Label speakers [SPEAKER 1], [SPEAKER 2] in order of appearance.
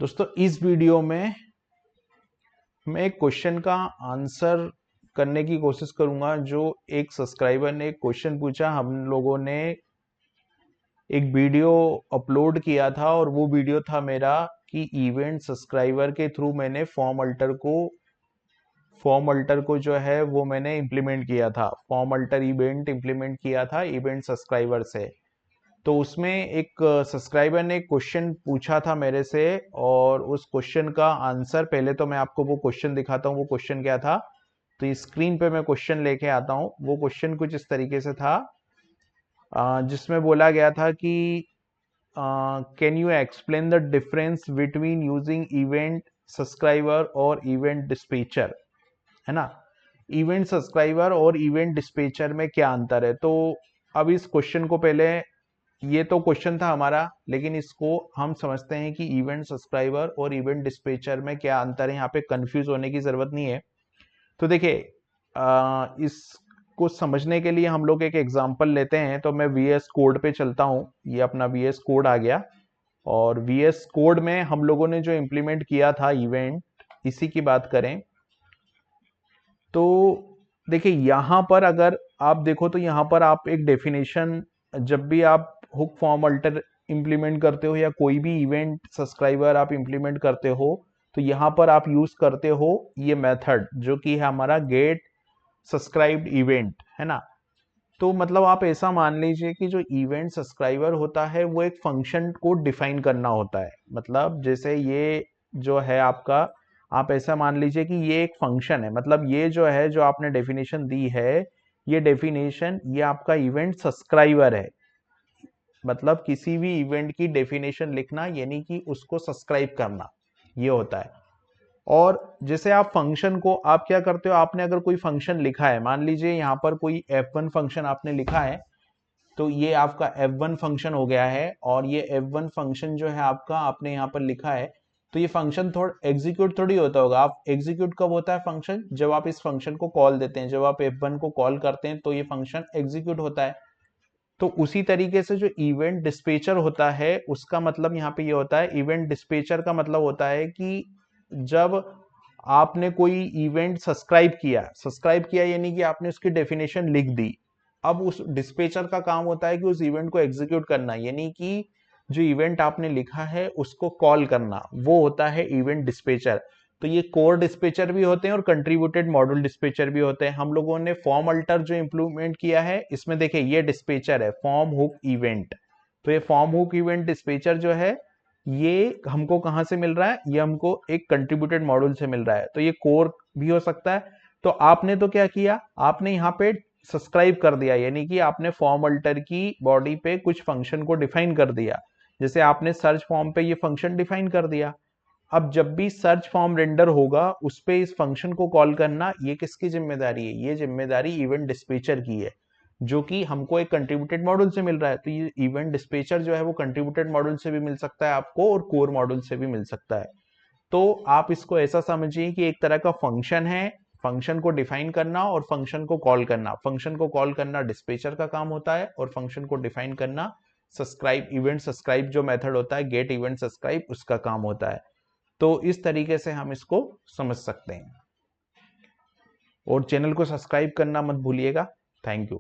[SPEAKER 1] दोस्तों इस वीडियो में मैं एक क्वेश्चन का आंसर करने की कोशिश करूंगा। जो एक सब्सक्राइबर ने एक क्वेश्चन पूछा, हम लोगों ने एक वीडियो अपलोड किया था और वो वीडियो था मेरा कि इवेंट सब्सक्राइबर के थ्रू मैंने फॉर्म अल्टर को जो है वो मैंने इम्प्लीमेंट किया था। फॉर्म अल्टर इवेंट इम्प्लीमेंट किया था इवेंट सब्सक्राइबर से। तो उसमें एक सब्सक्राइबर ने क्वेश्चन पूछा था मेरे से, और उस क्वेश्चन का आंसर, पहले तो मैं आपको वो क्वेश्चन दिखाता हूँ वो क्वेश्चन क्या था। तो इस स्क्रीन पे मैं क्वेश्चन लेके आता हूँ। वो क्वेश्चन कुछ इस तरीके से था, जिसमें बोला गया था कि can you explain the difference between using event subscriber और इवेंट डिस्पैचर, है ना। इवेंट सब्सक्राइबर और इवेंट डिस्पैचर में क्या अंतर है। तो अब इस क्वेश्चन को पहले, ये तो क्वेश्चन था हमारा, लेकिन इसको हम समझते हैं कि इवेंट सब्सक्राइबर और इवेंट डिस्पैचर में क्या अंतर है। यहाँ पे कंफ्यूज होने की जरूरत नहीं है। तो देखिए, इसको समझने के लिए हम लोग एक एग्जांपल लेते हैं। तो मैं वीएस कोड पे चलता हूँ। ये अपना वीएस कोड आ गया, और वीएस कोड में हम लोगों ने जो इम्प्लीमेंट किया था इवेंट, इसी की बात करें तो देखिए यहाँ पर अगर आप देखो तो यहाँ पर आप एक डेफिनेशन, जब भी आप हुक फॉर्म अल्टर इंप्लीमेंट करते हो या कोई भी इवेंट सब्सक्राइबर आप इंप्लीमेंट करते हो, तो यहाँ पर आप यूज करते हो ये मेथड जो कि है हमारा गेट सब्सक्राइब्ड इवेंट, है ना। तो मतलब आप ऐसा मान लीजिए कि जो इवेंट सब्सक्राइबर होता है वो एक फंक्शन को डिफाइन करना होता है। मतलब जैसे ये जो है आपका, आप ऐसा मान लीजिए कि ये एक फंक्शन है। मतलब ये जो है, जो आपने डेफिनेशन दी है, ये डेफिनेशन ये आपका इवेंट सब्सक्राइबर है। मतलब किसी भी इवेंट की डेफिनेशन लिखना यानी कि उसको सब्सक्राइब करना, ये होता है। और जैसे आप फंक्शन को आप क्या करते हो, आपने अगर कोई फंक्शन लिखा है, मान लीजिए यहाँ पर कोई F1 फंक्शन आपने लिखा है, तो ये आपका F1 फंक्शन हो गया है। और ये F1 फंक्शन जो है आपका, आपने यहाँ पर लिखा है, तो ये फंक्शन थोड़ा एग्जीक्यूट थोड़ी होता होगा। आप एग्जीक्यूट कब होता है फंक्शन, जब आप इस फंक्शन को कॉल देते हैं। जब आप F1 को कॉल करते हैं तो ये फंक्शन एग्जीक्यूट होता है। तो उसी तरीके से जो इवेंट डिस्पैचर होता है, उसका मतलब यहाँ पे ये होता है, इवेंट डिस्पैचर का मतलब होता है कि जब आपने कोई इवेंट सब्सक्राइब किया यानी कि आपने उसकी डेफिनेशन लिख दी। अब उस डिस्पैचर का काम होता है कि उस इवेंट को एग्जीक्यूट करना, यानी कि जो इवेंट आपने लिखा है उसको कॉल करना, वो होता है इवेंट डिस्पैचर। तो ये कोर डिस्पैचर भी होते हैं और कंट्रीब्यूटेड मॉड्यूल डिस्पैचर भी होते हैं। हम लोगों ने फॉर्म अल्टर जो इंप्लीमेंट किया है, इसमें देखिए ये डिस्पैचर है, फॉर्म हुक इवेंट। तो ये फॉर्म हुक इवेंट डिस्पैचर जो है, ये हमको कहां से मिल रहा है, ये हमको एक कंट्रीब्यूटेड मॉड्यूल से मिल रहा है। तो ये कोर भी हो सकता है। तो आपने तो क्या किया, आपने यहाँ पे सब्सक्राइब कर दिया, यानी कि आपने फॉर्म अल्टर की बॉडी पे कुछ फंक्शन को डिफाइन कर दिया। जैसे आपने सर्च फॉर्म पे ये फंक्शन डिफाइन कर दिया। अब जब भी सर्च फॉर्म रेंडर होगा, उस पे इस फंक्शन को कॉल करना, ये किसकी जिम्मेदारी है, ये जिम्मेदारी इवेंट डिस्पैचर की है, जो कि हमको एक कंट्रीब्यूटेड मॉड्यूल से मिल रहा है। तो ये इवेंट डिस्पैचर जो है वो कंट्रीब्यूटेड मॉड्यूल से भी मिल सकता है आपको, और कोर मॉड्यूल से भी मिल सकता है। तो आप इसको ऐसा समझिए कि एक तरह का फंक्शन है, फंक्शन को डिफाइन करना और फंक्शन को कॉल करना। फंक्शन को कॉल करना डिस्पैचर का काम होता है, और फंक्शन को डिफाइन करना इवेंट सब्सक्राइब जो मेथड होता है, गेट इवेंट सब्सक्राइब, उसका काम होता है। तो इस तरीके से हम इसको समझ सकते हैं। और चैनल को सब्सक्राइब करना मत भूलिएगा। Thank you.